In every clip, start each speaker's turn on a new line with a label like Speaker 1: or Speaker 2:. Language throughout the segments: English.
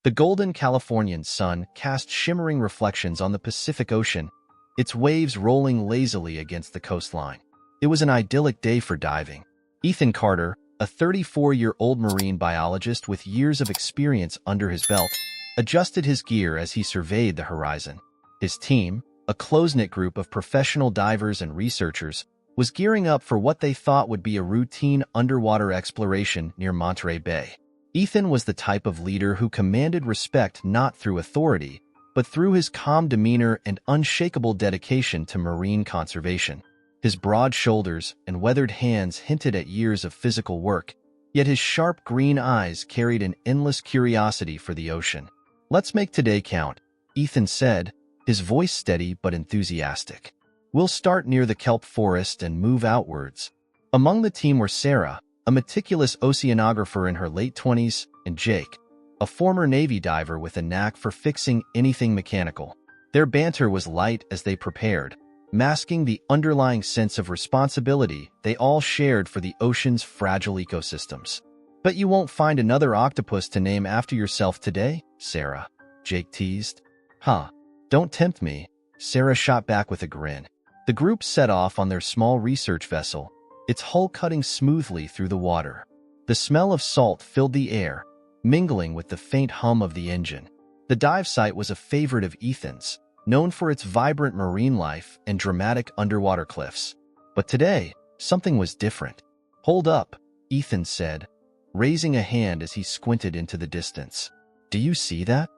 Speaker 1: The golden Californian sun cast shimmering reflections on the Pacific Ocean, its waves rolling lazily against the coastline. It was an idyllic day for diving. Ethan Carter, a 34-year-old marine biologist with years of experience under his belt, adjusted his gear as he surveyed the horizon. His team, a close-knit group of professional divers and researchers, was gearing up for what they thought would be a routine underwater exploration near Monterey Bay. Ethan was the type of leader who commanded respect not through authority, but through his calm demeanor and unshakable dedication to marine conservation. His broad shoulders and weathered hands hinted at years of physical work, yet his sharp green eyes carried an endless curiosity for the ocean. "Let's make today count," Ethan said, his voice steady but enthusiastic. "We'll start near the kelp forest and move outwards." Among the team were Sarah, a meticulous oceanographer in her late 20s, and Jake, a former Navy diver with a knack for fixing anything mechanical. Their banter was light as they prepared, masking the underlying sense of responsibility they all shared for the ocean's fragile ecosystems. "Bet you won't find another octopus to name after yourself today, Sarah," Jake teased. "Huh, don't tempt me," Sarah shot back with a grin. The group set off on their small research vessel, its hull cutting smoothly through the water. The smell of salt filled the air, mingling with the faint hum of the engine. The dive site was a favorite of Ethan's, known for its vibrant marine life and dramatic underwater cliffs. But today, something was different. "Hold up," Ethan said, raising a hand as he squinted into the distance. "Do you see that?"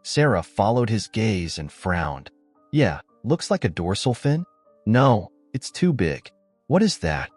Speaker 1: Sarah followed his gaze and frowned. "Yeah, looks like a dorsal fin." "No, it's too big." "What is that?"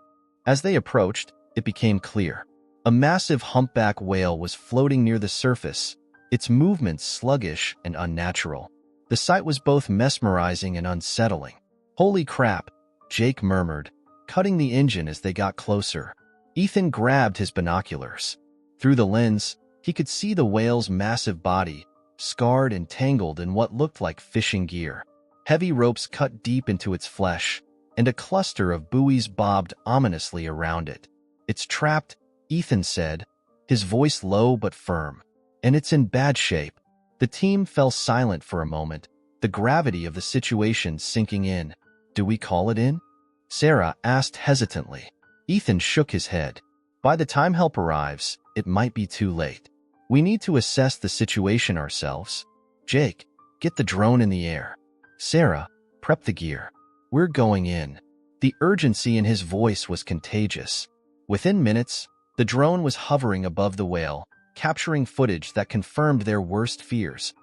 Speaker 1: As they approached, it became clear. A massive humpback whale was floating near the surface, its movements sluggish and unnatural. The sight was both mesmerizing and unsettling. "Holy crap," Jake murmured, cutting the engine as they got closer. Ethan grabbed his binoculars. Through the lens, he could see the whale's massive body, scarred and tangled in what looked like fishing gear. Heavy ropes cut deep into its flesh, and a cluster of buoys bobbed ominously around it. "It's trapped," Ethan said, his voice low but firm. "And it's in bad shape." The team fell silent for a moment, the gravity of the situation sinking in. "Do we call it in?" Sarah asked hesitantly. Ethan shook his head. "By the time help arrives, it might be too late. We need to assess the situation ourselves. Jake, get the drone in the air. Sarah, prep the gear. We're going in." The urgency in his voice was contagious. Within minutes, the drone was hovering above the whale, capturing footage that confirmed their worst fears.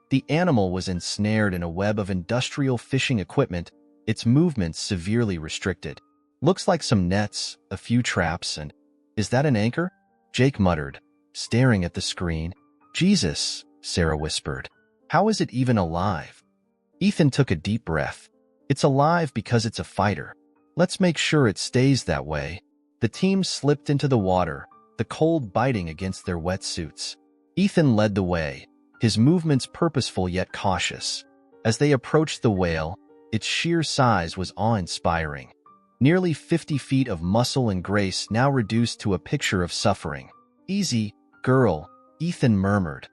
Speaker 1: The animal was ensnared in a web of industrial fishing equipment, its movements severely restricted. "Looks like some nets, a few traps, and—" "Is that an anchor?" Jake muttered, staring at the screen. "Jesus," Sarah whispered. "How is it even alive?" Ethan took a deep breath. "It's alive because it's a fighter. Let's make sure it stays that way." The team slipped into the water, the cold biting against their wetsuits. Ethan led the way, his movements purposeful yet cautious. As they approached the whale, its sheer size was awe-inspiring. Nearly 50 feet of muscle and grace now reduced to a picture of suffering. "Easy, girl," Ethan murmured,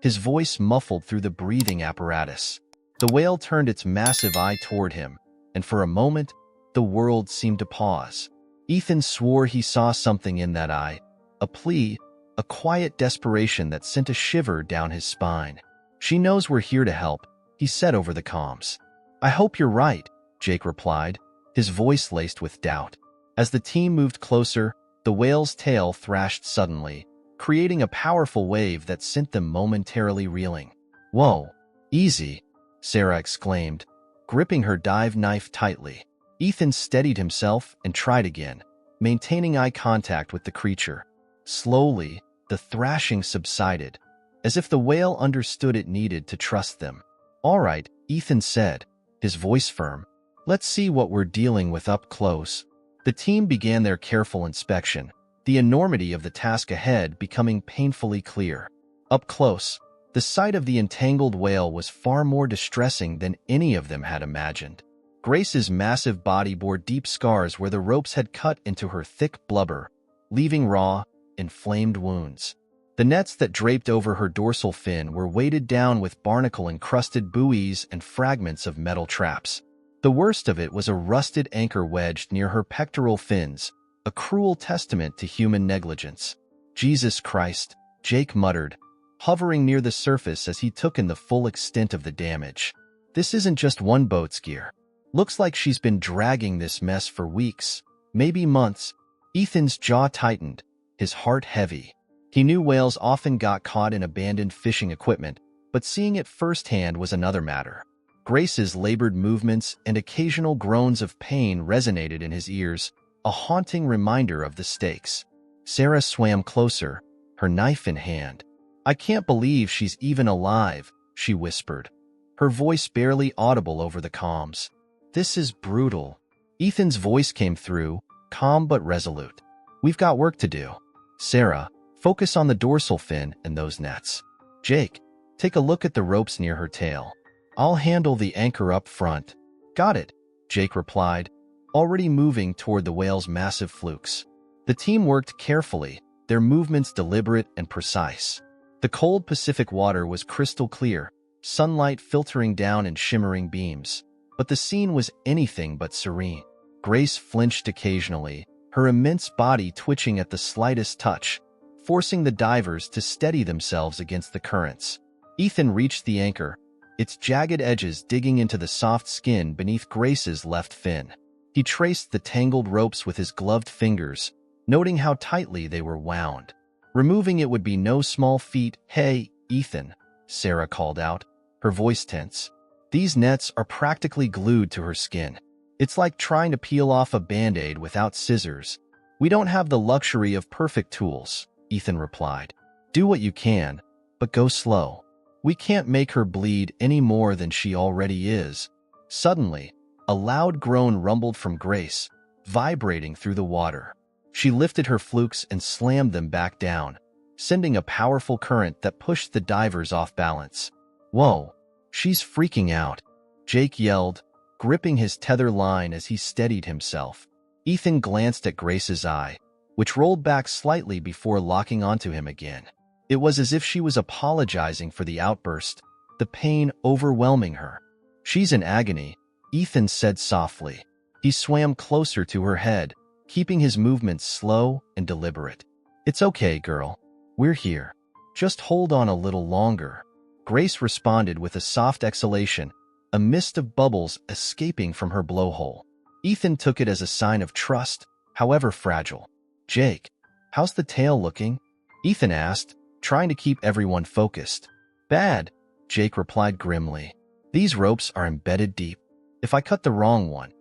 Speaker 1: his voice muffled through the breathing apparatus. The whale turned its massive eye toward him, and for a moment, the world seemed to pause. Ethan swore he saw something in that eye, a plea, a quiet desperation that sent a shiver down his spine. "She knows we're here to help," he said over the comms. "I hope you're right," Jake replied, his voice laced with doubt. As the team moved closer, the whale's tail thrashed suddenly, creating a powerful wave that sent them momentarily reeling. "Whoa, easy," Sarah exclaimed, gripping her dive knife tightly. Ethan steadied himself and tried again, maintaining eye contact with the creature. Slowly, the thrashing subsided, as if the whale understood it needed to trust them. "All right," Ethan said, his voice firm. "Let's see what we're dealing with up close." The team began their careful inspection, the enormity of the task ahead becoming painfully clear. Up close, the sight of the entangled whale was far more distressing than any of them had imagined. Grace's massive body bore deep scars where the ropes had cut into her thick blubber, leaving raw, inflamed wounds. The nets that draped over her dorsal fin were weighted down with barnacle-encrusted buoys and fragments of metal traps. The worst of it was a rusted anchor wedged near her pectoral fins, a cruel testament to human negligence. "Jesus Christ," Jake muttered, hovering near the surface as he took in the full extent of the damage. "This isn't just one boat's gear. Looks like she's been dragging this mess for weeks, maybe months." Ethan's jaw tightened, his heart heavy. He knew whales often got caught in abandoned fishing equipment, but seeing it firsthand was another matter. Grace's labored movements and occasional groans of pain resonated in his ears, a haunting reminder of the stakes. Sarah swam closer, her knife in hand. "I can't believe she's even alive," she whispered, her voice barely audible over the comms. "This is brutal." Ethan's voice came through, calm but resolute. "We've got work to do. Sarah, focus on the dorsal fin and those nets. Jake, take a look at the ropes near her tail. I'll handle the anchor up front." "Got it," Jake replied, already moving toward the whale's massive flukes. The team worked carefully, their movements deliberate and precise. The cold Pacific water was crystal clear, sunlight filtering down in shimmering beams. But the scene was anything but serene. Grace flinched occasionally, her immense body twitching at the slightest touch, forcing the divers to steady themselves against the currents. Ethan reached the anchor, its jagged edges digging into the soft skin beneath Grace's left fin. He traced the tangled ropes with his gloved fingers, noting how tightly they were wound. Removing it would be no small feat. "Hey, Ethan," Sarah called out, her voice tense. "These nets are practically glued to her skin. It's like trying to peel off a Band-Aid without scissors." "We don't have the luxury of perfect tools," Ethan replied. "Do what you can, but go slow. We can't make her bleed any more than she already is." Suddenly, a loud groan rumbled from Grace, vibrating through the water. She lifted her flukes and slammed them back down, sending a powerful current that pushed the divers off balance. "Whoa, she's freaking out," Jake yelled, gripping his tether line as he steadied himself. Ethan glanced at Grace's eye, which rolled back slightly before locking onto him again. It was as if she was apologizing for the outburst, the pain overwhelming her. "She's in agony," Ethan said softly. He swam closer to her head, keeping his movements slow and deliberate. "It's okay, girl. We're here. Just hold on a little longer." Grace responded with a soft exhalation, a mist of bubbles escaping from her blowhole. Ethan took it as a sign of trust, however fragile. "Jake, how's the tail looking?" Ethan asked, trying to keep everyone focused. "Bad," Jake replied grimly. "These ropes are embedded deep. If I cut the wrong one,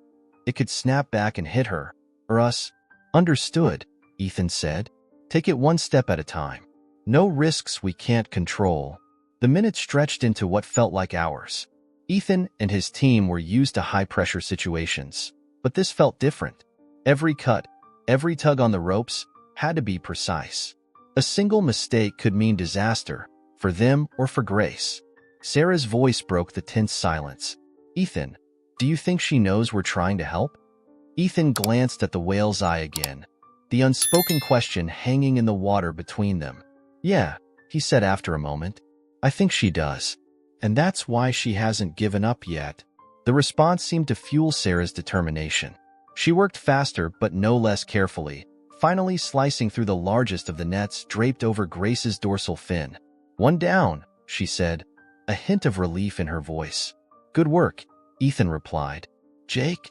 Speaker 1: it could snap back and hit her, or us." "Understood," Ethan said. "Take it one step at a time. No risks we can't control." The minutes stretched into what felt like hours. Ethan and his team were used to high-pressure situations, but this felt different. Every cut, every tug on the ropes had to be precise. A single mistake could mean disaster, for them or for Grace. Sarah's voice broke the tense silence. "Ethan, do you think she knows we're trying to help?" Ethan glanced at the whale's eye again, the unspoken question hanging in the water between them. "Yeah," he said after a moment. "I think she does. And that's why she hasn't given up yet." The response seemed to fuel Sarah's determination. She worked faster but no less carefully, finally slicing through the largest of the nets draped over Grace's dorsal fin. "One down," she said, a hint of relief in her voice. "Good work," Ethan replied. "Jake?"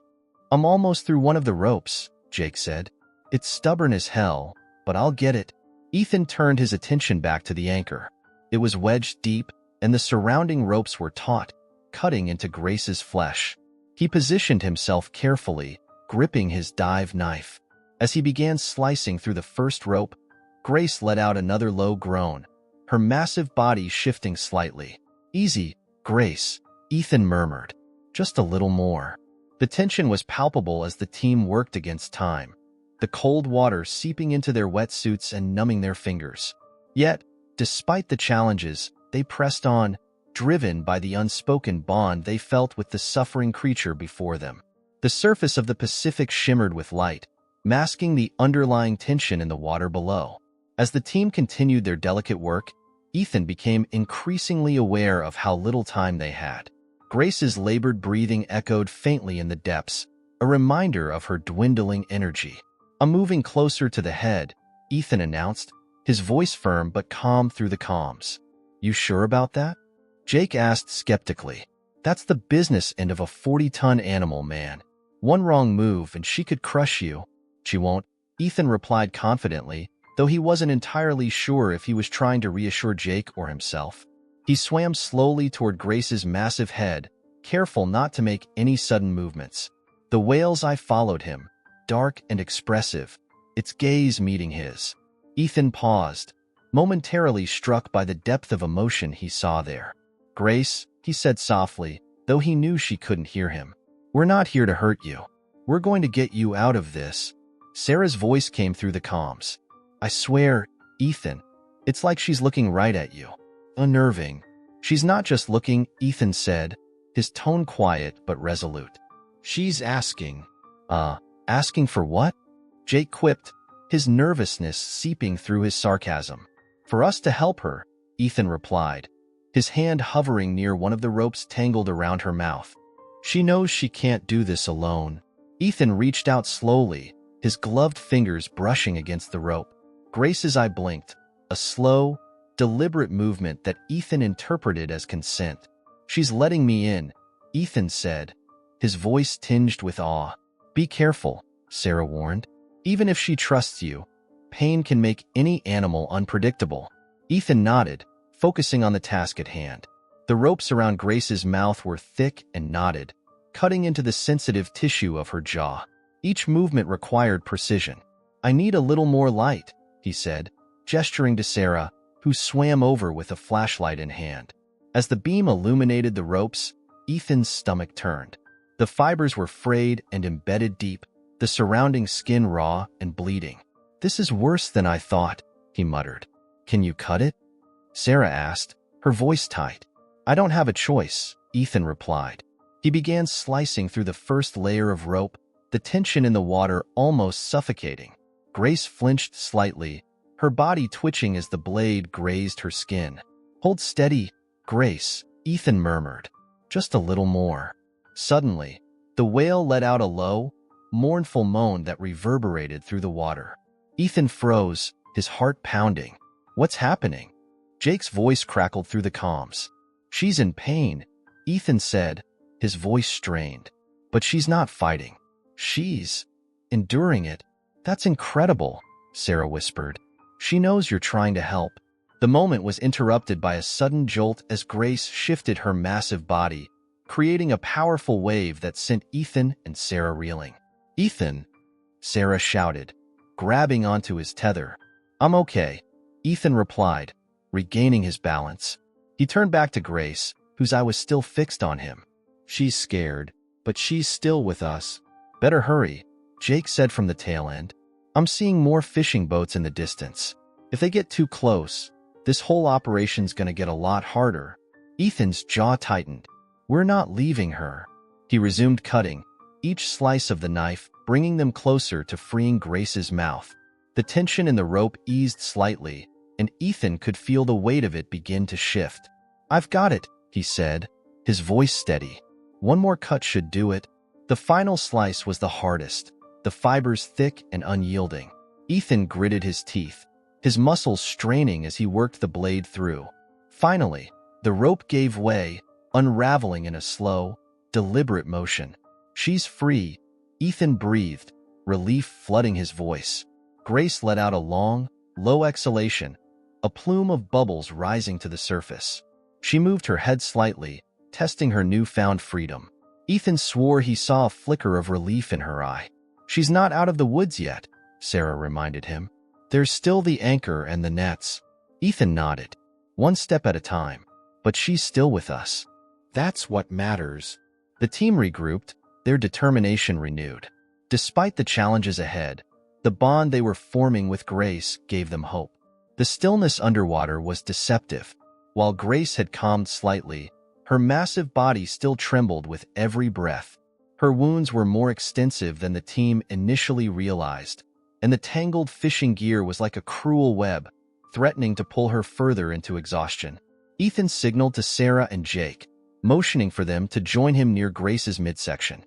Speaker 1: "I'm almost through one of the ropes," Jake said. "It's stubborn as hell, but I'll get it." Ethan turned his attention back to the anchor. It was wedged deep, and the surrounding ropes were taut, cutting into Grace's flesh. He positioned himself carefully, gripping his dive knife. As he began slicing through the first rope, Grace let out another low groan, her massive body shifting slightly. "Easy, Grace," Ethan murmured. "Just a little more." The tension was palpable as the team worked against time, the cold water seeping into their wetsuits and numbing their fingers. Yet, despite the challenges, they pressed on, driven by the unspoken bond they felt with the suffering creature before them. The surface of the Pacific shimmered with light, masking the underlying tension in the water below. As the team continued their delicate work, Ethan became increasingly aware of how little time they had. Grace's labored breathing echoed faintly in the depths, a reminder of her dwindling energy. "I'm moving closer to the head," Ethan announced, his voice firm but calm through the comms. "You sure about that?" Jake asked skeptically. "That's the business end of a 40-ton animal, man. One wrong move and she could crush you." "She won't," Ethan replied confidently, though he wasn't entirely sure if he was trying to reassure Jake or himself. He swam slowly toward Grace's massive head, careful not to make any sudden movements. The whale's eye followed him, dark and expressive, its gaze meeting his. Ethan paused, momentarily struck by the depth of emotion he saw there. "Grace," he said softly, though he knew she couldn't hear him, "we're not here to hurt you. We're going to get you out of this." Sarah's voice came through the comms. "I swear, Ethan, it's like she's looking right at you." "Unnerving." "She's not just looking," Ethan said, his tone quiet but resolute. "She's asking." Asking for what?" Jake quipped, his nervousness seeping through his sarcasm. "For us to help her," Ethan replied, his hand hovering near one of the ropes tangled around her mouth. "She knows she can't do this alone." Ethan reached out slowly, his gloved fingers brushing against the rope. Grace's eye blinked, a slow, deliberate movement that Ethan interpreted as consent. "She's letting me in," Ethan said, his voice tinged with awe. "Be careful," Sarah warned. "Even if she trusts you, pain can make any animal unpredictable." Ethan nodded, focusing on the task at hand. The ropes around Grace's mouth were thick and knotted, cutting into the sensitive tissue of her jaw. Each movement required precision. "I need a little more light," he said, gesturing to Sarah, who swam over with a flashlight in hand. As the beam illuminated the ropes, Ethan's stomach turned. The fibers were frayed and embedded deep, the surrounding skin raw and bleeding. "This is worse than I thought," he muttered. "Can you cut it?" Sarah asked, her voice tight. "I don't have a choice," Ethan replied. He began slicing through the first layer of rope, the tension in the water almost suffocating. Grace flinched slightly, her body twitching as the blade grazed her skin. "Hold steady, Grace," Ethan murmured. "Just a little more." Suddenly, the whale let out a low, mournful moan that reverberated through the water. Ethan froze, his heart pounding. "What's happening?" Jake's voice crackled through the comms. "She's in pain," Ethan said, his voice strained. "But she's not fighting. She's enduring it." "That's incredible," Sarah whispered. "She knows you're trying to help." The moment was interrupted by a sudden jolt as Grace shifted her massive body, creating a powerful wave that sent Ethan and Sarah reeling. "Ethan!" Sarah shouted, grabbing onto his tether. "I'm okay," Ethan replied, regaining his balance. He turned back to Grace, whose eye was still fixed on him. "She's scared, but she's still with us." "Better hurry," Jake said from the tail end. "I'm seeing more fishing boats in the distance. If they get too close, this whole operation's gonna get a lot harder." Ethan's jaw tightened. "We're not leaving her." He resumed cutting, each slice of the knife bringing them closer to freeing Grace's mouth. The tension in the rope eased slightly, and Ethan could feel the weight of it begin to shift. "I've got it," he said, his voice steady. "One more cut should do it." The final slice was the hardest, the fibers thick and unyielding. Ethan gritted his teeth, his muscles straining as he worked the blade through. Finally, the rope gave way, unraveling in a slow, deliberate motion. "She's free," Ethan breathed, relief flooding his voice. Grace let out a long, low exhalation, a plume of bubbles rising to the surface. She moved her head slightly, testing her newfound freedom. Ethan swore he saw a flicker of relief in her eye. "She's not out of the woods yet," Sarah reminded him. "There's still the anchor and the nets." Ethan nodded. "One step at a time. But she's still with us. That's what matters." The team regrouped, their determination renewed. Despite the challenges ahead, the bond they were forming with Grace gave them hope. The stillness underwater was deceptive. While Grace had calmed slightly, her massive body still trembled with every breath. Her wounds were more extensive than the team initially realized, and the tangled fishing gear was like a cruel web, threatening to pull her further into exhaustion. Ethan signaled to Sarah and Jake, motioning for them to join him near Grace's midsection.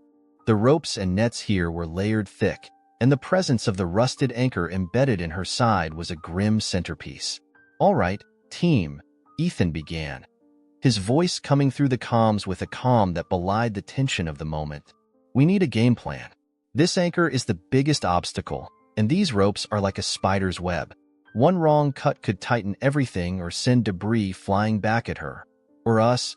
Speaker 1: The ropes and nets here were layered thick, and the presence of the rusted anchor embedded in her side was a grim centerpiece. "All right, team," Ethan began, his voice coming through the comms with a calm that belied the tension of the moment. "We need a game plan. This anchor is the biggest obstacle, and these ropes are like a spider's web. One wrong cut could tighten everything or send debris flying back at her. Or us.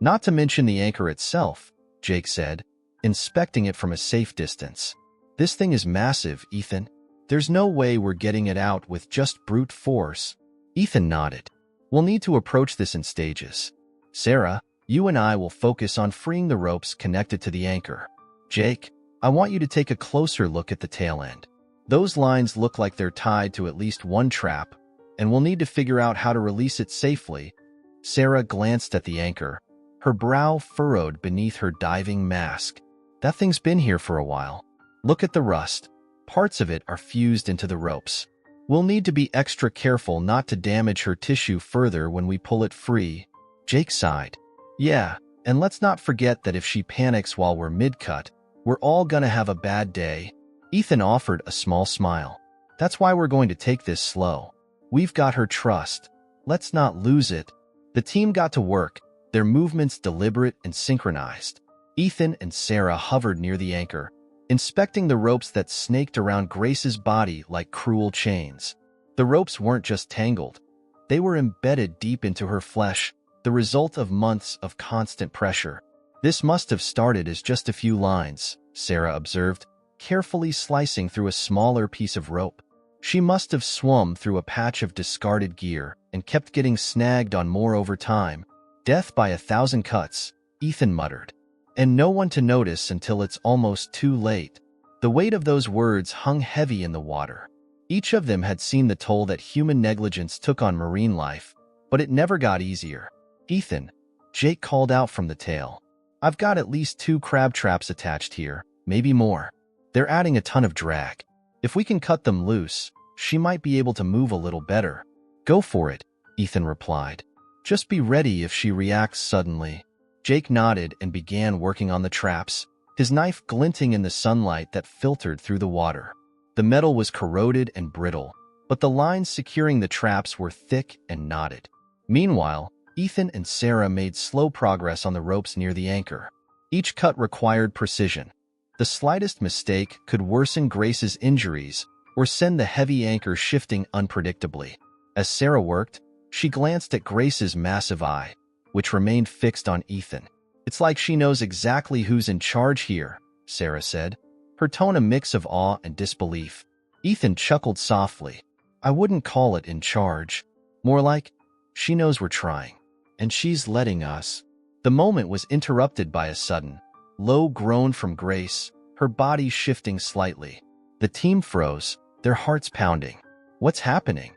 Speaker 1: Not to mention the anchor itself," Jake said, inspecting it from a safe distance. "This thing is massive, Ethan. There's no way we're getting it out with just brute force." Ethan nodded. "We'll need to approach this in stages. Sarah, you and I will focus on freeing the ropes connected to the anchor. Jake, I want you to take a closer look at the tail end. Those lines look like they're tied to at least one trap, and we'll need to figure out how to release it safely." Sarah glanced at the anchor, her brow furrowed beneath her diving mask. "That thing's been here for a while. Look at the rust. Parts of it are fused into the ropes. We'll need to be extra careful not to damage her tissue further when we pull it free." Jake sighed. "Yeah, and let's not forget that if she panics while we're mid-cut, we're all gonna have a bad day." Ethan offered a small smile. "That's why we're going to take this slow. We've got her trust. Let's not lose it." The team got to work, their movements deliberate and synchronized. Ethan and Sarah hovered near the anchor, inspecting the ropes that snaked around Grace's body like cruel chains. The ropes weren't just tangled. They were embedded deep into her flesh, the result of months of constant pressure. "This must have started as just a few lines," Sarah observed, carefully slicing through a smaller piece of rope. "She must have swum through a patch of discarded gear and kept getting snagged on more over time. Death by 1,000 cuts," Ethan muttered. "And no one to notice until it's almost too late." The weight of those words hung heavy in the water. Each of them had seen the toll that human negligence took on marine life, but it never got easier. "Ethan," Jake called out from the tail, "I've got at least 2 crab traps attached here, maybe more. They're adding a ton of drag. If we can cut them loose, she might be able to move a little better." "Go for it," Ethan replied. "Just be ready if she reacts suddenly." Jake nodded and began working on the traps, his knife glinting in the sunlight that filtered through the water. The metal was corroded and brittle, but the lines securing the traps were thick and knotted. Meanwhile, Ethan and Sarah made slow progress on the ropes near the anchor. Each cut required precision. The slightest mistake could worsen Grace's injuries or send the heavy anchor shifting unpredictably. As Sarah worked, she glanced at Grace's massive eye, which remained fixed on Ethan. "It's like she knows exactly who's in charge here," Sarah said, her tone a mix of awe and disbelief. Ethan chuckled softly. "I wouldn't call it in charge. More like, she knows we're trying, and she's letting us." The moment was interrupted by a sudden, low groan from Grace, her body shifting slightly. The team froze, their hearts pounding. "What's happening?"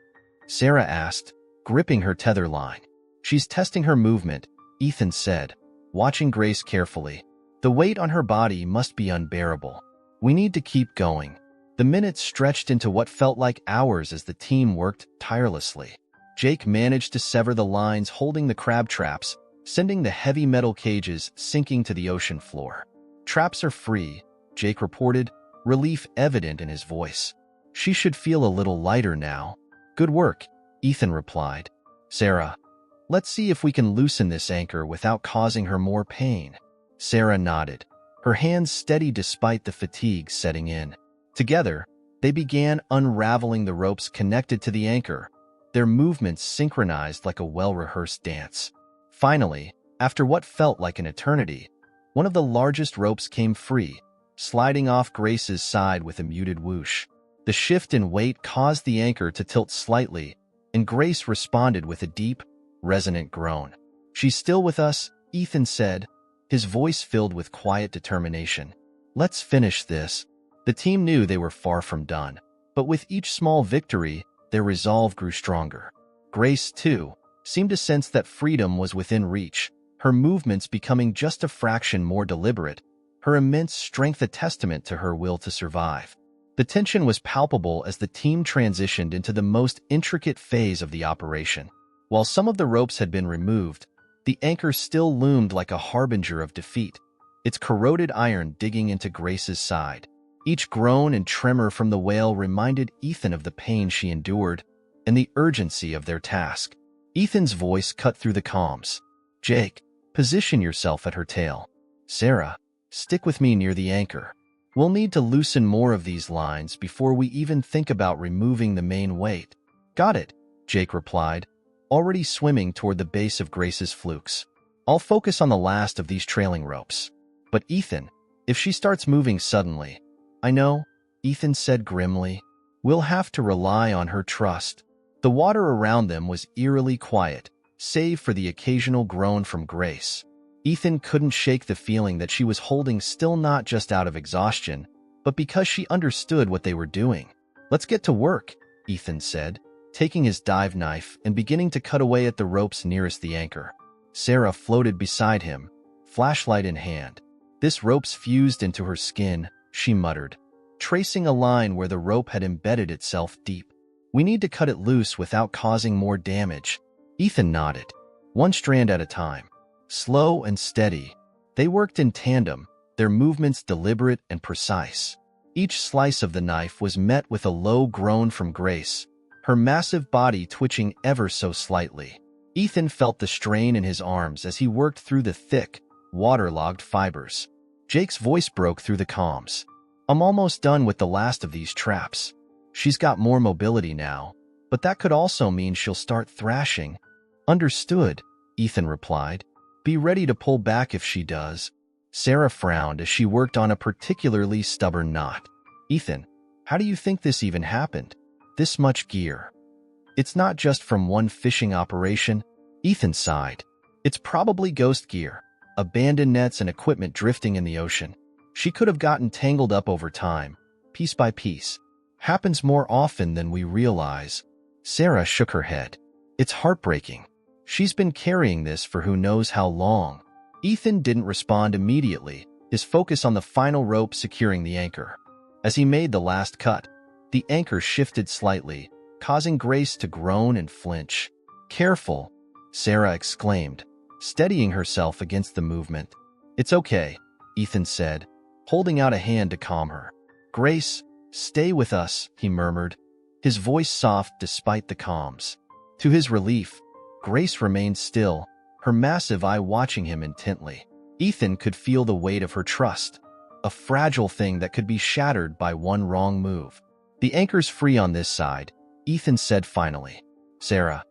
Speaker 1: Sarah asked, gripping her tether line. "She's testing her movement," Ethan said, watching Grace carefully. "The weight on her body must be unbearable. We need to keep going." The minutes stretched into what felt like hours as the team worked tirelessly. Jake managed to sever the lines holding the crab traps, sending the heavy metal cages sinking to the ocean floor. "Traps are free," Jake reported, relief evident in his voice. "She should feel a little lighter now." "Good work," Ethan replied. "Sarah, let's see if we can loosen this anchor without causing her more pain." Sarah nodded, her hands steady despite the fatigue setting in. Together, they began unraveling the ropes connected to the anchor, their movements synchronized like a well-rehearsed dance. Finally, after what felt like an eternity, one of the largest ropes came free, sliding off Grace's side with a muted whoosh. The shift in weight caused the anchor to tilt slightly, and Grace responded with a deep, resonant groan. "She's still with us," Ethan said, his voice filled with quiet determination. "Let's finish this." The team knew they were far from done, but with each small victory, their resolve grew stronger. Grace, too, seemed to sense that freedom was within reach, her movements becoming just a fraction more deliberate, her immense strength a testament to her will to survive. The tension was palpable as the team transitioned into the most intricate phase of the operation. While some of the ropes had been removed, the anchor still loomed like a harbinger of defeat, its corroded iron digging into Grace's side. Each groan and tremor from the whale reminded Ethan of the pain she endured and the urgency of their task. Ethan's voice cut through the comms. "Jake, position yourself at her tail. Sarah, stick with me near the anchor. We'll need to loosen more of these lines before we even think about removing the main weight." "Got it," Jake replied, already swimming toward the base of Grace's flukes. "I'll focus on the last of these trailing ropes. But Ethan, if she starts moving suddenly—" "I know," Ethan said grimly. "We'll have to rely on her trust." The water around them was eerily quiet, save for the occasional groan from Grace. Ethan couldn't shake the feeling that she was holding still, not just out of exhaustion, but because she understood what they were doing. "Let's get to work," Ethan said, taking his dive knife and beginning to cut away at the ropes nearest the anchor. Sarah floated beside him, flashlight in hand. "This rope's fused into her skin," she muttered, tracing a line where the rope had embedded itself deep. "We need to cut it loose without causing more damage." Ethan nodded. "One strand at a time. Slow and steady." They worked in tandem, their movements deliberate and precise. Each slice of the knife was met with a low groan from Grace, her massive body twitching ever so slightly. Ethan felt the strain in his arms as he worked through the thick, waterlogged fibers. Jake's voice broke through the comms. "I'm almost done with the last of these traps. She's got more mobility now, but that could also mean she'll start thrashing." "Understood," Ethan replied. "Be ready to pull back if she does." Sarah frowned as she worked on a particularly stubborn knot. "Ethan, how do you think this even happened? This much gear." "It's not just from one fishing operation," Ethan sighed. "It's probably ghost gear, abandoned nets and equipment drifting in the ocean. She could have gotten tangled up over time, piece by piece. Happens more often than we realize." Sarah shook her head. "It's heartbreaking. She's been carrying this for who knows how long." Ethan didn't respond immediately, his focus on the final rope securing the anchor. As he made the last cut, the anchor shifted slightly, causing Grace to groan and flinch. "Careful," Sarah exclaimed, steadying herself against the movement. "It's okay," Ethan said, holding out a hand to calm her. "Grace, stay with us," he murmured, his voice soft despite the comms. To his relief, Grace remained still, her massive eye watching him intently. Ethan could feel the weight of her trust, a fragile thing that could be shattered by one wrong move. "The anchor's free on this side," Ethan said finally. "Sarah,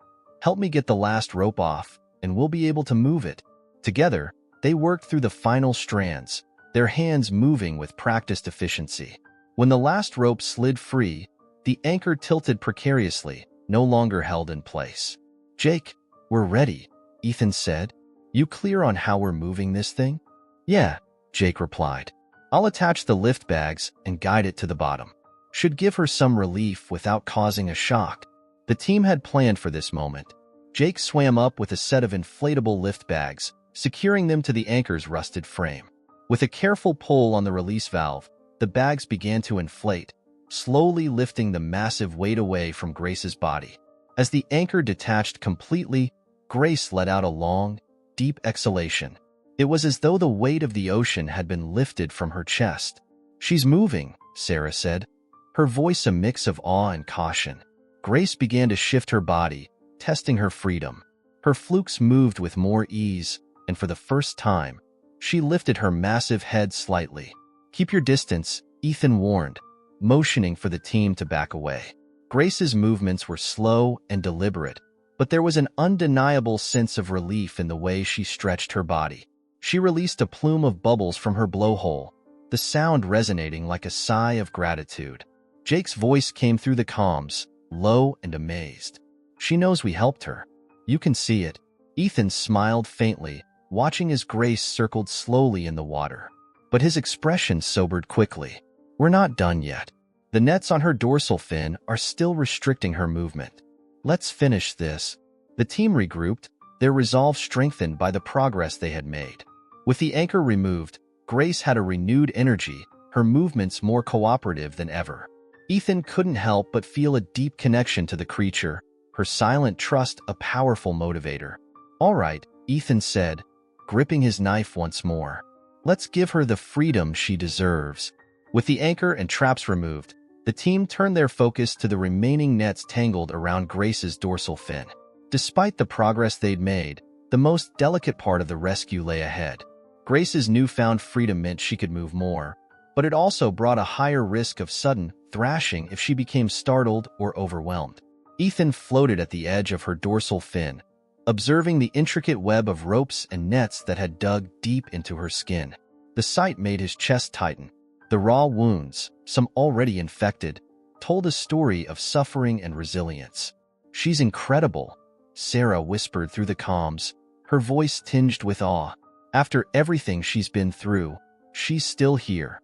Speaker 1: help me get the last rope off, and we'll be able to move it." Together, they worked through the final strands, their hands moving with practiced efficiency. When the last rope slid free, the anchor tilted precariously, no longer held in place. "Jake, we're ready," Ethan said. "You clear on how we're moving this thing?" "Yeah," Jake replied. "I'll attach the lift bags and guide it to the bottom. Should give her some relief without causing a shock." The team had planned for this moment. Jake swam up with a set of inflatable lift bags, securing them to the anchor's rusted frame. With a careful pull on the release valve, the bags began to inflate, slowly lifting the massive weight away from Grace's body. As the anchor detached completely, Grace let out a long, deep exhalation. It was as though the weight of the ocean had been lifted from her chest. "She's moving," Sarah said, her voice a mix of awe and caution. Grace began to shift her body, testing her freedom. Her flukes moved with more ease, and for the first time, she lifted her massive head slightly. "Keep your distance," Ethan warned, motioning for the team to back away. Grace's movements were slow and deliberate, but there was an undeniable sense of relief in the way she stretched her body. She released a plume of bubbles from her blowhole, the sound resonating like a sigh of gratitude. Jake's voice came through the comms, low and amazed. "She knows we helped her. You can see it." Ethan smiled faintly, watching as Grace circled slowly in the water. But his expression sobered quickly. "We're not done yet. The nets on her dorsal fin are still restricting her movement. Let's finish this." The team regrouped, their resolve strengthened by the progress they had made. With the anchor removed, Grace had a renewed energy, her movements more cooperative than ever. Ethan couldn't help but feel a deep connection to the creature, her silent trust a powerful motivator. "All right," Ethan said, gripping his knife once more. "Let's give her the freedom she deserves." With the anchor and traps removed, the team turned their focus to the remaining nets tangled around Grace's dorsal fin. Despite the progress they'd made, the most delicate part of the rescue lay ahead. Grace's newfound freedom meant she could move more, but it also brought a higher risk of sudden thrashing if she became startled or overwhelmed. Ethan floated at the edge of her dorsal fin, observing the intricate web of ropes and nets that had dug deep into her skin. The sight made his chest tighten. The raw wounds, some already infected, told a story of suffering and resilience. "She's incredible," Sarah whispered through the comms, her voice tinged with awe. "After everything she's been through, she's still here,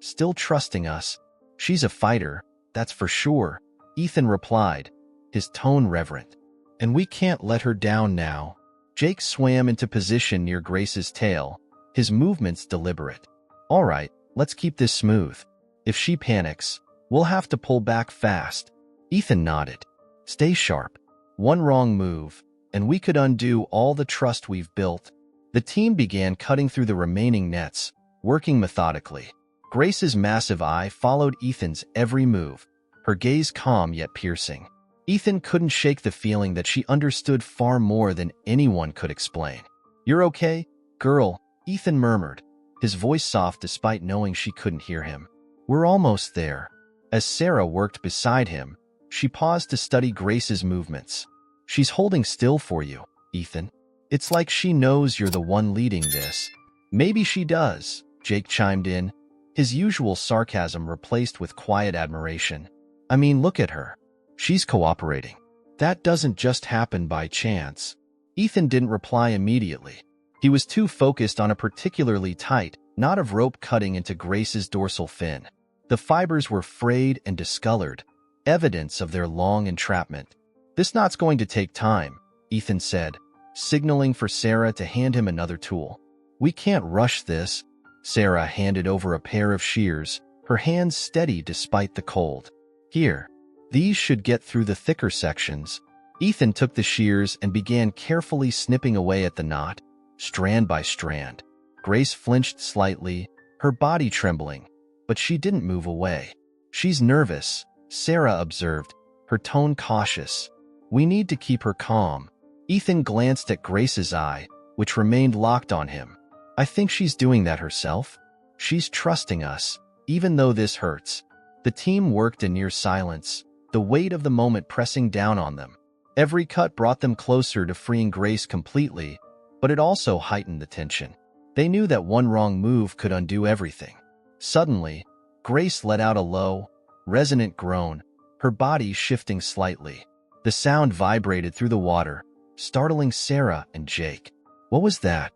Speaker 1: still trusting us. She's a fighter, that's for sure," Ethan replied, his tone reverent. "And we can't let her down now." Jake swam into position near Grace's tail, his movements deliberate. "All right, let's keep this smooth. If she panics, we'll have to pull back fast." Ethan nodded. "Stay sharp. One wrong move, and we could undo all the trust we've built." The team began cutting through the remaining nets, working methodically. Grace's massive eye followed Ethan's every move, her gaze calm yet piercing. Ethan couldn't shake the feeling that she understood far more than anyone could explain. "You're okay, girl," Ethan murmured, his voice soft despite knowing she couldn't hear him. "We're almost there." As Sarah worked beside him, she paused to study Grace's movements. "She's holding still for you, Ethan. It's like she knows you're the one leading this." "Maybe she does," Jake chimed in, his usual sarcasm replaced with quiet admiration. "I mean, look at her. She's cooperating. That doesn't just happen by chance." Ethan didn't reply immediately. He was too focused on a particularly tight knot of rope cutting into Grace's dorsal fin. The fibers were frayed and discolored, evidence of their long entrapment. "This knot's going to take time," Ethan said, signaling for Sarah to hand him another tool. "We can't rush this." Sarah handed over a pair of shears, her hands steady despite the cold. "Here. These should get through the thicker sections." Ethan took the shears and began carefully snipping away at the knot, strand by strand. Grace flinched slightly, her body trembling, but she didn't move away. "She's nervous," Sarah observed, her tone cautious. "We need to keep her calm." Ethan glanced at Grace's eye, which remained locked on him. "I think she's doing that herself. She's trusting us, even though this hurts." The team worked in near silence, the weight of the moment pressing down on them. Every cut brought them closer to freeing Grace completely, but it also heightened the tension. They knew that one wrong move could undo everything. Suddenly, Grace let out a low, resonant groan, her body shifting slightly. The sound vibrated through the water, startling Sarah and Jake. "What was that?"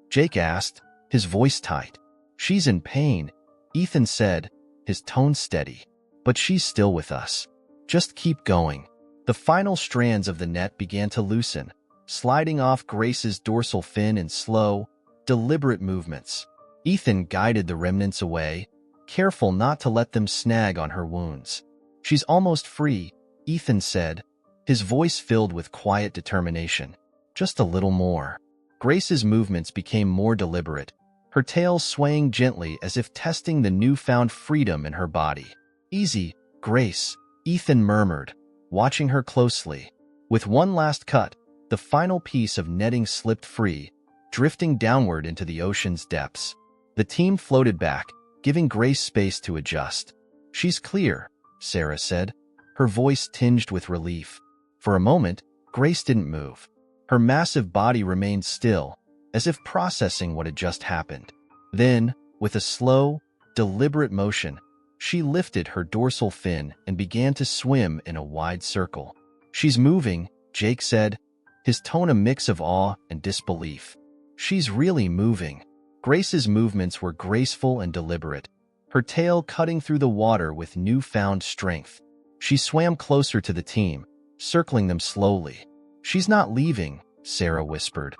Speaker 1: Jake asked, his voice tight. "She's in pain," Ethan said, his tone steady. "But she's still with us. Just keep going." The final strands of the net began to loosen, sliding off Grace's dorsal fin in slow, deliberate movements. Ethan guided the remnants away, careful not to let them snag on her wounds. "She's almost free," Ethan said, his voice filled with quiet determination. "Just a little more." Grace's movements became more deliberate, her tail swaying gently as if testing the newfound freedom in her body. "Easy, Grace," Ethan murmured, watching her closely. With one last cut, the final piece of netting slipped free, drifting downward into the ocean's depths. The team floated back, giving Grace space to adjust. "She's clear," Sarah said, her voice tinged with relief. For a moment, Grace didn't move. Her massive body remained still, as if processing what had just happened. Then, with a slow, deliberate motion, she lifted her dorsal fin and began to swim in a wide circle. "She's moving," Jake said, his tone a mix of awe and disbelief. "She's really moving." Grace's movements were graceful and deliberate, her tail cutting through the water with newfound strength. She swam closer to the team, circling them slowly. "She's not leaving," Sarah whispered,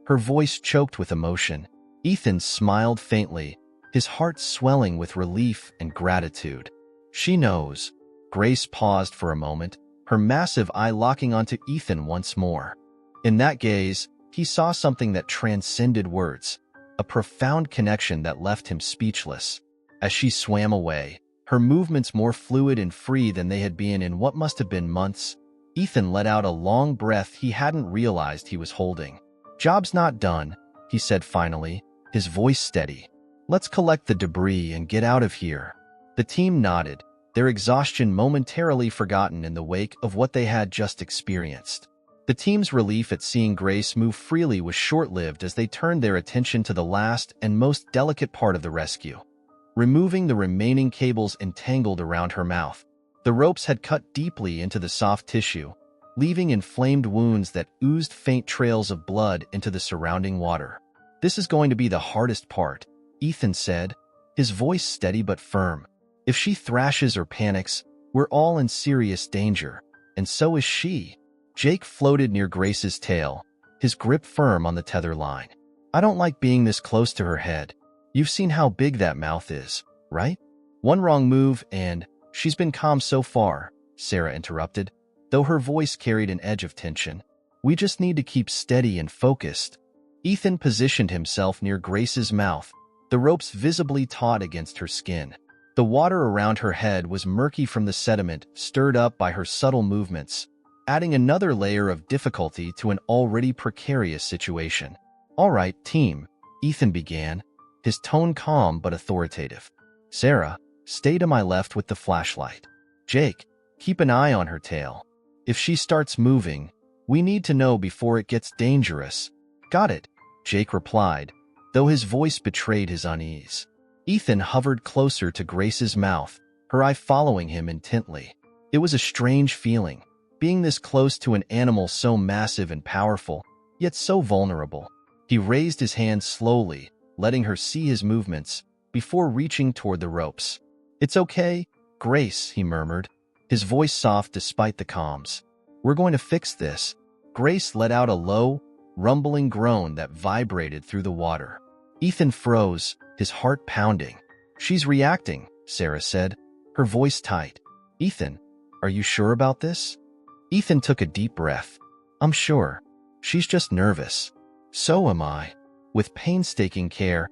Speaker 1: her voice choked with emotion. Ethan smiled faintly, his heart swelling with relief and gratitude. "She knows." Grace paused for a moment, her massive eye locking onto Ethan once more. In that gaze, he saw something that transcended words, a profound connection that left him speechless. As she swam away, her movements more fluid and free than they had been in what must have been months, Ethan let out a long breath he hadn't realized he was holding. "Job's not done," he said finally, his voice steady. "Let's collect the debris and get out of here." The team nodded, their exhaustion momentarily forgotten in the wake of what they had just experienced. The team's relief at seeing Grace move freely was short-lived as they turned their attention to the last and most delicate part of the rescue. Removing the remaining cables entangled around her mouth, the ropes had cut deeply into the soft tissue, leaving inflamed wounds that oozed faint trails of blood into the surrounding water. "This is going to be the hardest part," Ethan said, his voice steady but firm. "If she thrashes or panics, we're all in serious danger, and so is she." Jake floated near Grace's tail, his grip firm on the tether line. "I don't like being this close to her head. You've seen how big that mouth is, right? One wrong move and—" "She's been calm so far," Sarah interrupted, though her voice carried an edge of tension. "We just need to keep steady and focused." Ethan positioned himself near Grace's mouth, the ropes visibly taut against her skin. The water around her head was murky from the sediment stirred up by her subtle movements, adding another layer of difficulty to an already precarious situation. "All right, team," Ethan began, his tone calm but authoritative. "Sarah, stay to my left with the flashlight. Jake, keep an eye on her tail. If she starts moving, we need to know before it gets dangerous." "Got it," Jake replied, though his voice betrayed his unease. Ethan hovered closer to Grace's mouth, her eye following him intently. It was a strange feeling, being this close to an animal so massive and powerful, yet so vulnerable. He raised his hand slowly, letting her see his movements, before reaching toward the ropes. "It's okay, Grace," he murmured, his voice soft despite the calms. "We're going to fix this." Grace let out a low, rumbling groan that vibrated through the water. Ethan froze, his heart pounding. "She's reacting," Sarah said, her voice tight. "Ethan, are you sure about this?" Ethan took a deep breath. "I'm sure. She's just nervous." "So am I." With painstaking care,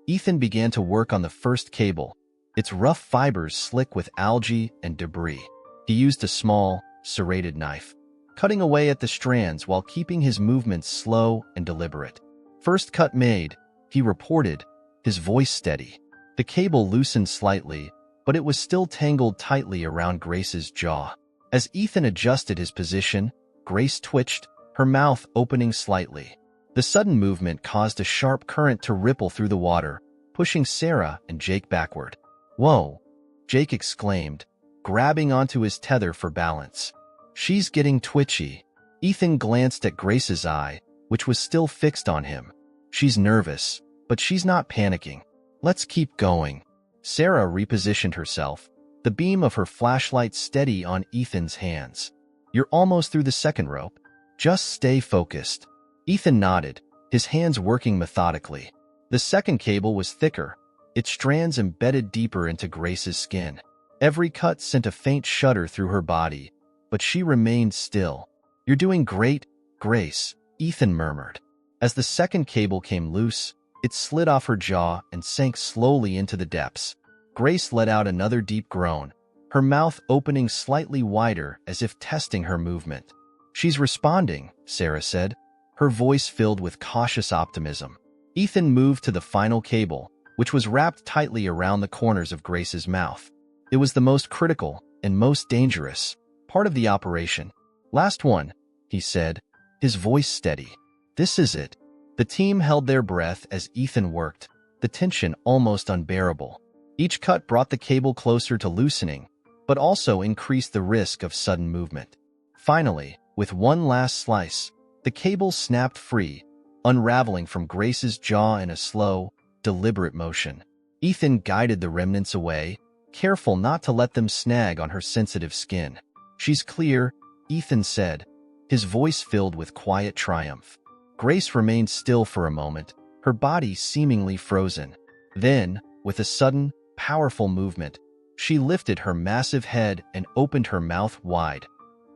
Speaker 1: Ethan began to work on the first cable, its rough fibers slick with algae and debris. He used a small, serrated knife, cutting away at the strands while keeping his movements slow and deliberate. "First cut made," he reported, his voice steady. The cable loosened slightly, but it was still tangled tightly around Grace's jaw. As Ethan adjusted his position, Grace twitched, her mouth opening slightly. The sudden movement caused a sharp current to ripple through the water, pushing Sarah and Jake backward. "Whoa!" Jake exclaimed, grabbing onto his tether for balance. "She's getting twitchy." Ethan glanced at Grace's eye, which was still fixed on him. "She's nervous, but she's not panicking. Let's keep going." Sarah repositioned herself, the beam of her flashlight steady on Ethan's hands. "You're almost through the second rope. Just stay focused." Ethan nodded, his hands working methodically. The second cable was thicker, its strands embedded deeper into Grace's skin. Every cut sent a faint shudder through her body, but she remained still. "You're doing great, Grace," Ethan murmured. As the second cable came loose, it slid off her jaw and sank slowly into the depths. Grace let out another deep groan, her mouth opening slightly wider as if testing her movement. "She's responding," Sarah said, her voice filled with cautious optimism. Ethan moved to the final cable, which was wrapped tightly around the corners of Grace's mouth. It was the most critical and most dangerous part of the operation. "Last one," he said, his voice steady. "This is it." The team held their breath as Ethan worked, the tension almost unbearable. Each cut brought the cable closer to loosening, but also increased the risk of sudden movement. Finally, with one last slice, the cable snapped free, unraveling from Grace's jaw in a slow, deliberate motion. Ethan guided the remnants away, careful not to let them snag on her sensitive skin. "She's clear," Ethan said, his voice filled with quiet triumph. Grace remained still for a moment, her body seemingly frozen. Then, with a sudden, powerful movement, She lifted her massive head and opened her mouth wide,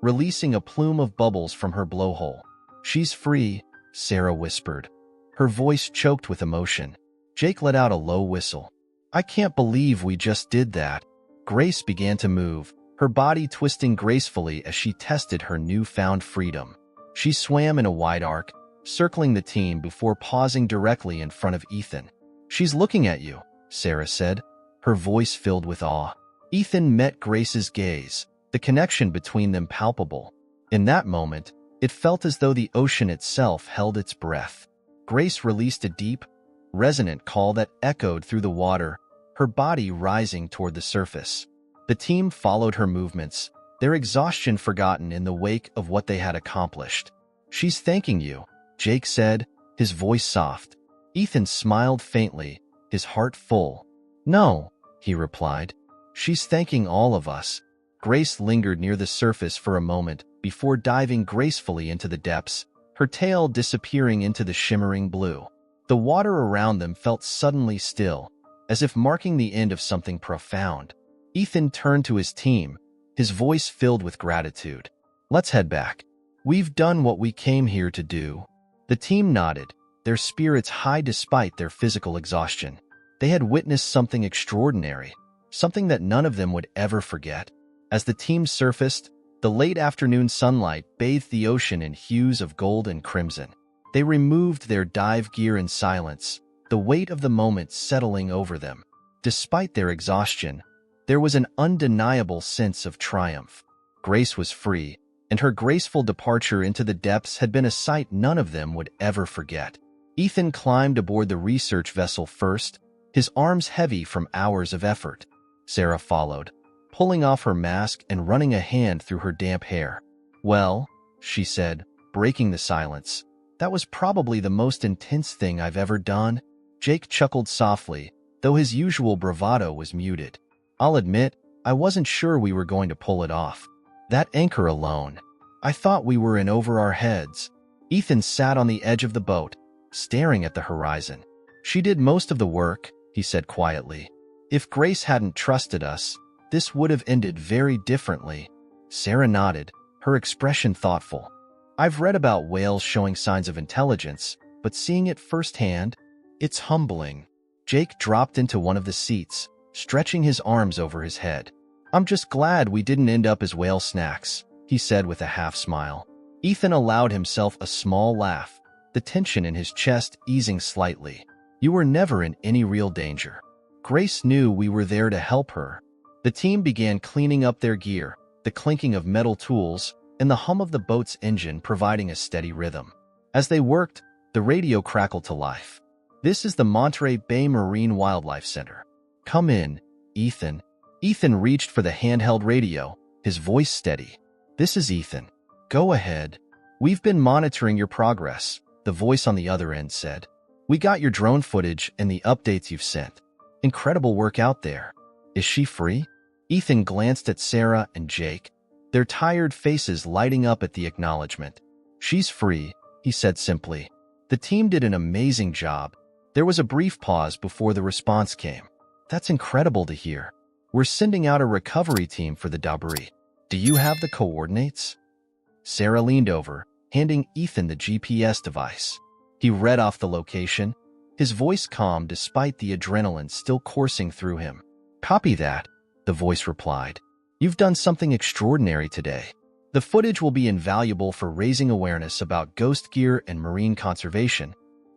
Speaker 1: releasing a plume of bubbles from her blowhole. "She's free," Sarah whispered. Her voice choked with emotion. Jake let out a low whistle. "I can't believe we just did that." Grace began to move, her body twisting gracefully as she tested her newfound freedom. She swam in a wide arc, circling the team before pausing directly in front of Ethan. "She's looking at you," Sarah said, her voice filled with awe. Ethan met Grace's gaze, the connection between them palpable. In that moment, it felt as though the ocean itself held its breath. Grace released a deep, resonant call that echoed through the water, her body rising toward the surface. The team followed her movements, their exhaustion forgotten in the wake of what they had accomplished. "She's thanking you," Jake said, his voice soft. Ethan smiled faintly, his heart full. "No," he replied. "She's thanking all of us." Grace lingered near the surface for a moment before diving gracefully into the depths, her tail disappearing into the shimmering blue. The water around them felt suddenly still, as if marking the end of something profound. Ethan turned to his team, his voice filled with gratitude. "Let's head back. We've done what we came here to do." The team nodded, their spirits high despite their physical exhaustion. They had witnessed something extraordinary, something that none of them would ever forget. As the team surfaced, the late afternoon sunlight bathed the ocean in hues of gold and crimson. They removed their dive gear in silence, the weight of the moment settling over them. Despite their exhaustion, there was an undeniable sense of triumph. Grace was free, and her graceful departure into the depths had been a sight none of them would ever forget. Ethan climbed aboard the research vessel first, his arms heavy from hours of effort. Sarah followed, pulling off her mask and running a hand through her damp hair. "Well," she said, breaking the silence, "that was probably the most intense thing I've ever done." Jake chuckled softly, though his usual bravado was muted. "I'll admit, I wasn't sure we were going to pull it off. That anchor alone. I thought we were in over our heads." Ethan sat on the edge of the boat, staring at the horizon. "She did most of the work," he said quietly. "If Grace hadn't trusted us, this would have ended very differently." Sarah nodded, her expression thoughtful. "I've read about whales showing signs of intelligence, but seeing it firsthand, it's humbling." Jake dropped into one of the seats, stretching his arms over his head. "I'm just glad we didn't end up as whale snacks," he said with a half-smile. Ethan allowed himself a small laugh, the tension in his chest easing slightly. "You were never in any real danger. Grace knew we were there to help her." The team began cleaning up their gear, the clinking of metal tools and the hum of the boat's engine providing a steady rhythm. As they worked, the radio crackled to life. "This is the Monterey Bay Marine Wildlife Center. Come in, Ethan." Ethan reached for the handheld radio, his voice steady. "This is Ethan. Go ahead. We've been monitoring your progress," the voice on the other end said. "We got your drone footage and the updates you've sent. Incredible work out there. Is she free?" Ethan glanced at Sarah and Jake, their tired faces lighting up at the acknowledgement. "She's free," he said simply. "The team did an amazing job." There was a brief pause before the response came. "That's incredible to hear. We're sending out a recovery team for the debris. Do you have the coordinates?" Sarah leaned over, handing Ethan the GPS device. He read off the location, his voice calm despite the adrenaline still coursing through him. "Copy that," the voice replied. "You've done something extraordinary today. The footage will be invaluable for raising awareness about ghost gear and marine conservation."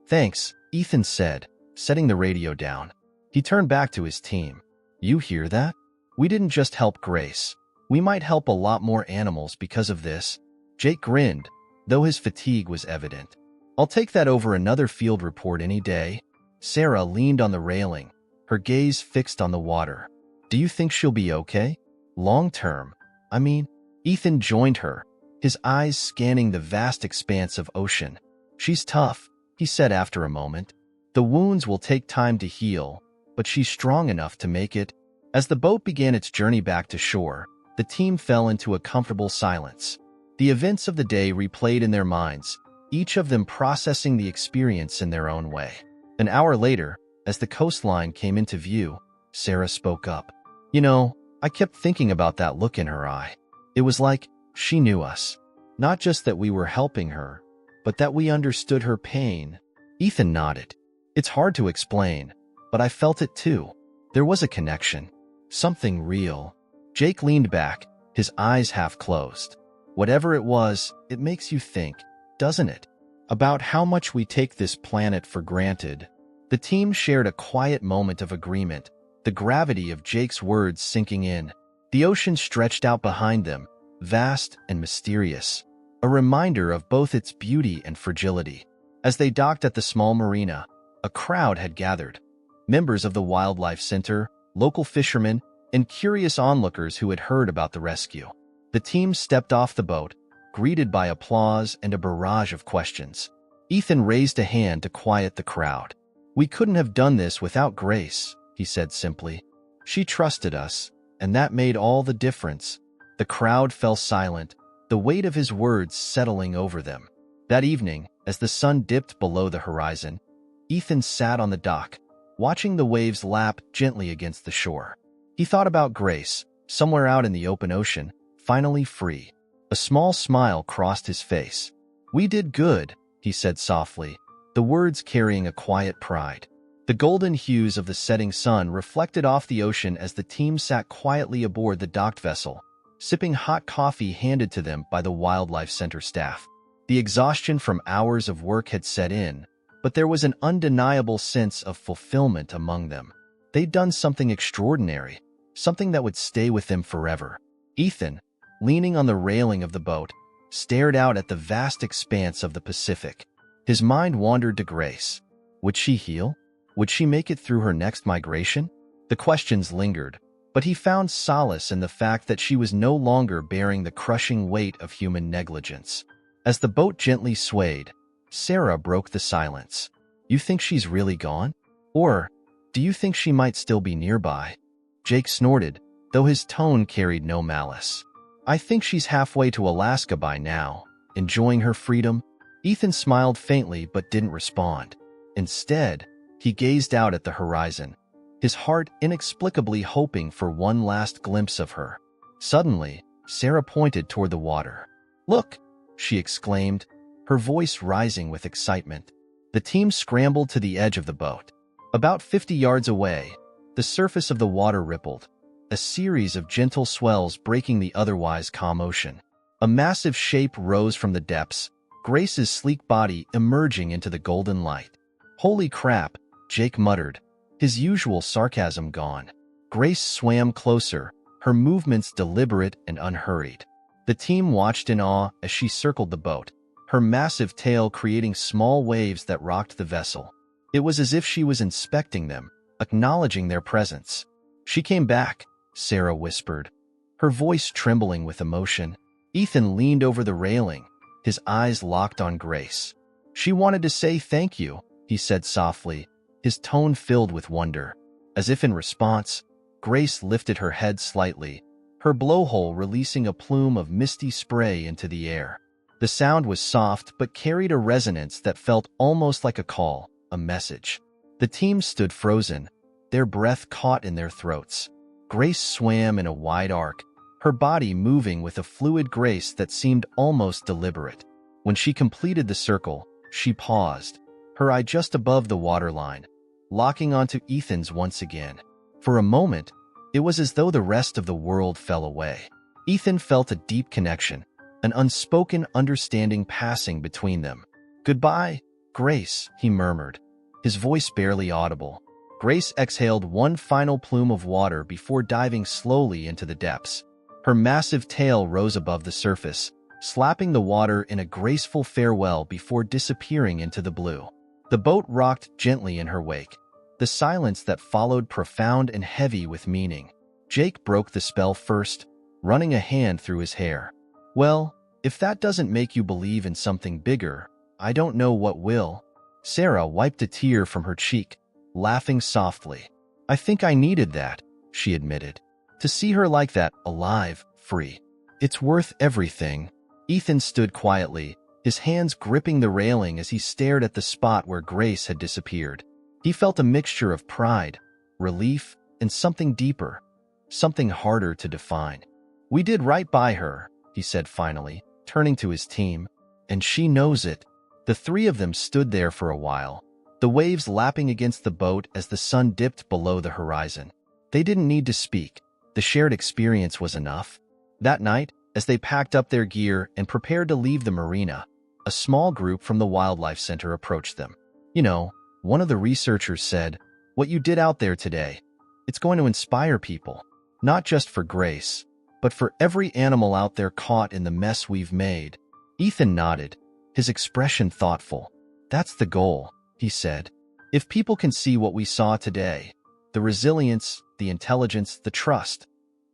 Speaker 1: "Thanks," Ethan said, setting the radio down. He turned back to his team. "You hear that? We didn't just help Grace. We might help a lot more animals because of this." Jake grinned, though his fatigue was evident. "I'll take that over another field report any day." Sarah leaned on the railing, her gaze fixed on the water. "Do you think she'll be okay? Long term, I mean?" Ethan joined her, his eyes scanning the vast expanse of ocean. "She's tough," he said after a moment. "The wounds will take time to heal, but she's strong enough to make it." As the boat began its journey back to shore, the team fell into a comfortable silence. The events of the day replayed in their minds, each of them processing the experience in their own way. An hour later, as the coastline came into view, Sarah spoke up. You know, I kept thinking about that look in her eye. It was like she knew us. Not just that we were helping her, but that we understood her pain. Ethan nodded. It's hard to explain, but I felt it too. There was a connection. Something real. Jake leaned back, his eyes half closed. Whatever it was, it makes you think, doesn't it? About how much we take this planet for granted. The team shared a quiet moment of agreement, the gravity of Jake's words sinking in. The ocean stretched out behind them, vast and mysterious, a reminder of both its beauty and fragility. As they docked at the small marina, a crowd had gathered. Members of the Wildlife Center, local fishermen, and curious onlookers who had heard about the rescue. The team stepped off the boat, greeted by applause and a barrage of questions. Ethan raised a hand to quiet the crowd. "We couldn't have done this without Grace," he said simply. "She trusted us, and that made all the difference." The crowd fell silent, the weight of his words settling over them. That evening, as the sun dipped below the horizon, Ethan sat on the dock, watching the waves lap gently against the shore. He thought about Grace, somewhere out in the open ocean, finally free. A small smile crossed his face. "We did good," he said softly, the words carrying a quiet pride. The golden hues of the setting sun reflected off the ocean as the team sat quietly aboard the docked vessel, sipping hot coffee handed to them by the Wildlife Center staff. The exhaustion from hours of work had set in, but there was an undeniable sense of fulfillment among them. They'd done something extraordinary, something that would stay with them forever. Ethan, leaning on the railing of the boat, stared out at the vast expanse of the Pacific. His mind wandered to Grace. Would she heal? Would she make it through her next migration? The questions lingered, but he found solace in the fact that she was no longer bearing the crushing weight of human negligence. As the boat gently swayed, Sarah broke the silence. "You think she's really gone? Or do you think she might still be nearby?" Jake snorted, though his tone carried no malice. "I think she's halfway to Alaska by now, enjoying her freedom." Ethan smiled faintly but didn't respond. Instead, he gazed out at the horizon, his heart inexplicably hoping for one last glimpse of her. Suddenly, Sarah pointed toward the water. "Look!" she exclaimed, her voice rising with excitement. The team scrambled to the edge of the boat. About 50 yards away, the surface of the water rippled, a series of gentle swells breaking the otherwise calm ocean. A massive shape rose from the depths, Grace's sleek body emerging into the golden light. "Holy crap," Jake muttered, his usual sarcasm gone. Grace swam closer, her movements deliberate and unhurried. The team watched in awe as she circled the boat, her massive tail creating small waves that rocked the vessel. It was as if she was inspecting them, acknowledging their presence. "She came back," Sarah whispered, her voice trembling with emotion. Ethan leaned over the railing, his eyes locked on Grace. "She wanted to say thank you," he said softly, his tone filled with wonder. As if in response, Grace lifted her head slightly, her blowhole releasing a plume of misty spray into the air. The sound was soft but carried a resonance that felt almost like a call, a message. The team stood frozen, their breath caught in their throats. Grace swam in a wide arc, her body moving with a fluid grace that seemed almost deliberate. When she completed the circle, she paused, her eye just above the waterline, locking onto Ethan's once again. For a moment, it was as though the rest of the world fell away. Ethan felt a deep connection, an unspoken understanding passing between them. "Goodbye, Grace," he murmured, his voice barely audible. Grace exhaled one final plume of water before diving slowly into the depths. Her massive tail rose above the surface, slapping the water in a graceful farewell before disappearing into the blue. The boat rocked gently in her wake, the silence that followed profound and heavy with meaning. Jake broke the spell first, running a hand through his hair. "Well, if that doesn't make you believe in something bigger, I don't know what will." Sarah wiped a tear from her cheek, laughing softly. "I think I needed that," she admitted. "To see her like that, alive, free. It's worth everything." Ethan stood quietly, his hands gripping the railing as he stared at the spot where Grace had disappeared. He felt a mixture of pride, relief, and something deeper. something harder to define. "We did right by her," he said finally, turning to his team. "And she knows it." The three of them stood there for a while, the waves lapping against the boat as the sun dipped below the horizon. They didn't need to speak. The shared experience was enough. That night, as they packed up their gear and prepared to leave the marina, a small group from the Wildlife Center approached them. "You know," one of the researchers said, "what you did out there today, it's going to inspire people, not just for Grace, but for every animal out there caught in the mess we've made." Ethan nodded, his expression thoughtful. "That's the goal," he said. "If people can see what we saw today, the resilience, the intelligence, the trust,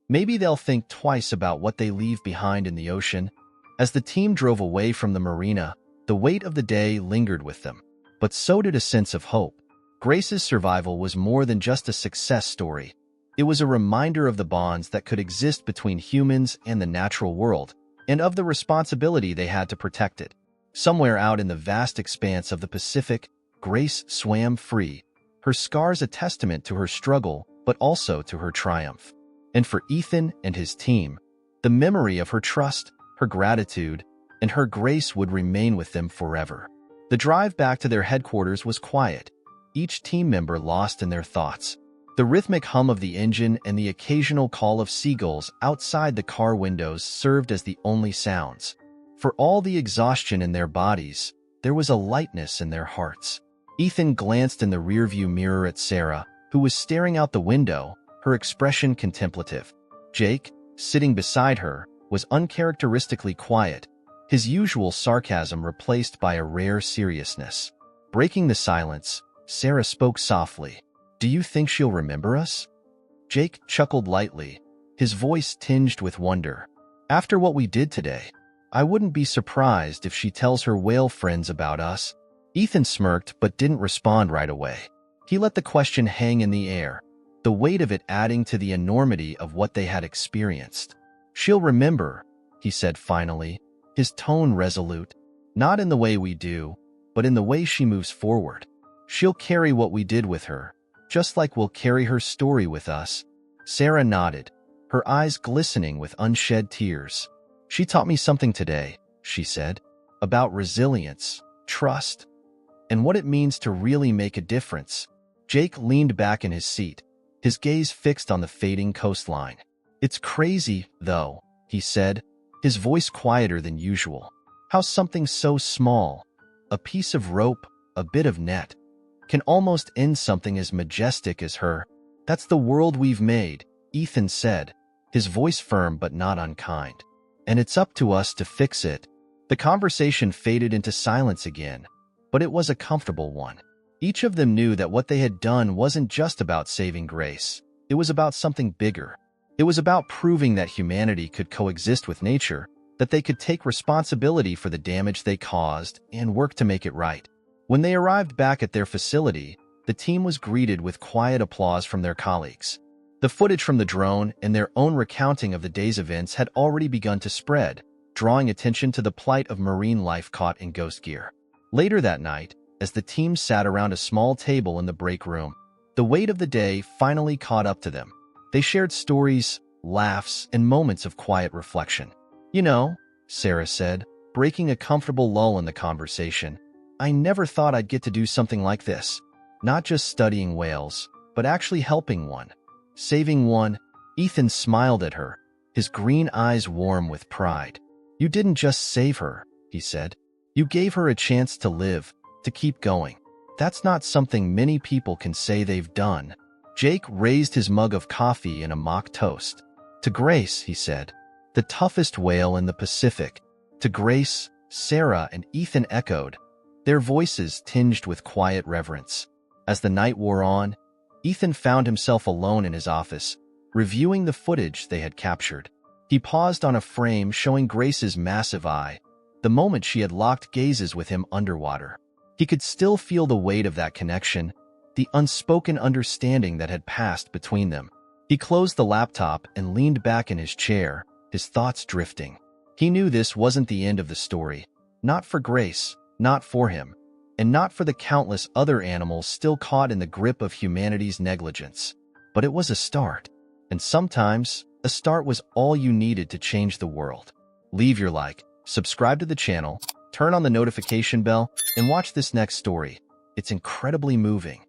Speaker 1: maybe they'll think twice about what they leave behind in the ocean." As the team drove away from the marina, the weight of the day lingered with them, but so did a sense of hope. Grace's survival was more than just a success story. It was a reminder of the bonds that could exist between humans and the natural world, and of the responsibility they had to protect it. Somewhere out in the vast expanse of the Pacific, Grace swam free, her scars a testament to her struggle, but also to her triumph. And for Ethan and his team, the memory of her trust, her gratitude, and her grace would remain with them forever. The drive back to their headquarters was quiet, each team member lost in their thoughts. The rhythmic hum of the engine and the occasional call of seagulls outside the car windows served as the only sounds. For all the exhaustion in their bodies, there was a lightness in their hearts. Ethan glanced in the rearview mirror at Sarah, who was staring out the window, her expression contemplative. Jake, sitting beside her, was uncharacteristically quiet, his usual sarcasm replaced by a rare seriousness. Breaking the silence, Sarah spoke softly. "Do you think she'll remember us?" Jake chuckled lightly, his voice tinged with wonder. "After what we did today, I wouldn't be surprised if she tells her whale friends about us." Ethan smirked but didn't respond right away. He let the question hang in the air, the weight of it adding to the enormity of what they had experienced. "She'll remember," he said finally, his tone resolute. "Not in the way we do, but in the way she moves forward. She'll carry what we did with her, just like we'll carry her story with us." Sarah nodded, her eyes glistening with unshed tears. "She taught me something today," she said, "about resilience, trust, and what it means to really make a difference." Jake leaned back in his seat, his gaze fixed on the fading coastline. "It's crazy, though," he said, his voice quieter than usual. "How something so small, a piece of rope, a bit of net, can almost end something as majestic as her." "That's the world we've made," Ethan said, his voice firm but not unkind. "And it's up to us to fix it." The conversation faded into silence again, but it was a comfortable one. Each of them knew that what they had done wasn't just about saving Grace. It was about something bigger. It was about proving that humanity could coexist with nature, that they could take responsibility for the damage they caused and work to make it right. When they arrived back at their facility, the team was greeted with quiet applause from their colleagues. The footage from the drone and their own recounting of the day's events had already begun to spread, drawing attention to the plight of marine life caught in ghost gear. Later that night, as the team sat around a small table in the break room, the weight of the day finally caught up to them. They shared stories, laughs, and moments of quiet reflection. "You know," Sarah said, breaking a comfortable lull in the conversation, "I never thought I'd get to do something like this. Not just studying whales, but actually helping one. Saving one." Ethan smiled at her, his green eyes warm with pride. "You didn't just save her," he said. "You gave her a chance to live, to keep going. That's not something many people can say they've done." Jake raised his mug of coffee in a mock toast. "To Grace," he said, "the toughest whale in the Pacific." "To Grace," Sarah and Ethan echoed, their voices tinged with quiet reverence. As the night wore on, Ethan found himself alone in his office, reviewing the footage they had captured. He paused on a frame showing Grace's massive eye, the moment she had locked gazes with him underwater. He could still feel the weight of that connection, the unspoken understanding that had passed between them. He closed the laptop and leaned back in his chair, his thoughts drifting. He knew this wasn't the end of the story. Not for Grace, not for him, and not for the countless other animals still caught in the grip of humanity's negligence. But it was a start. And sometimes, a start was all you needed to change the world. Leave your like, subscribe to the channel, turn on the notification bell, and watch this next story. It's incredibly moving.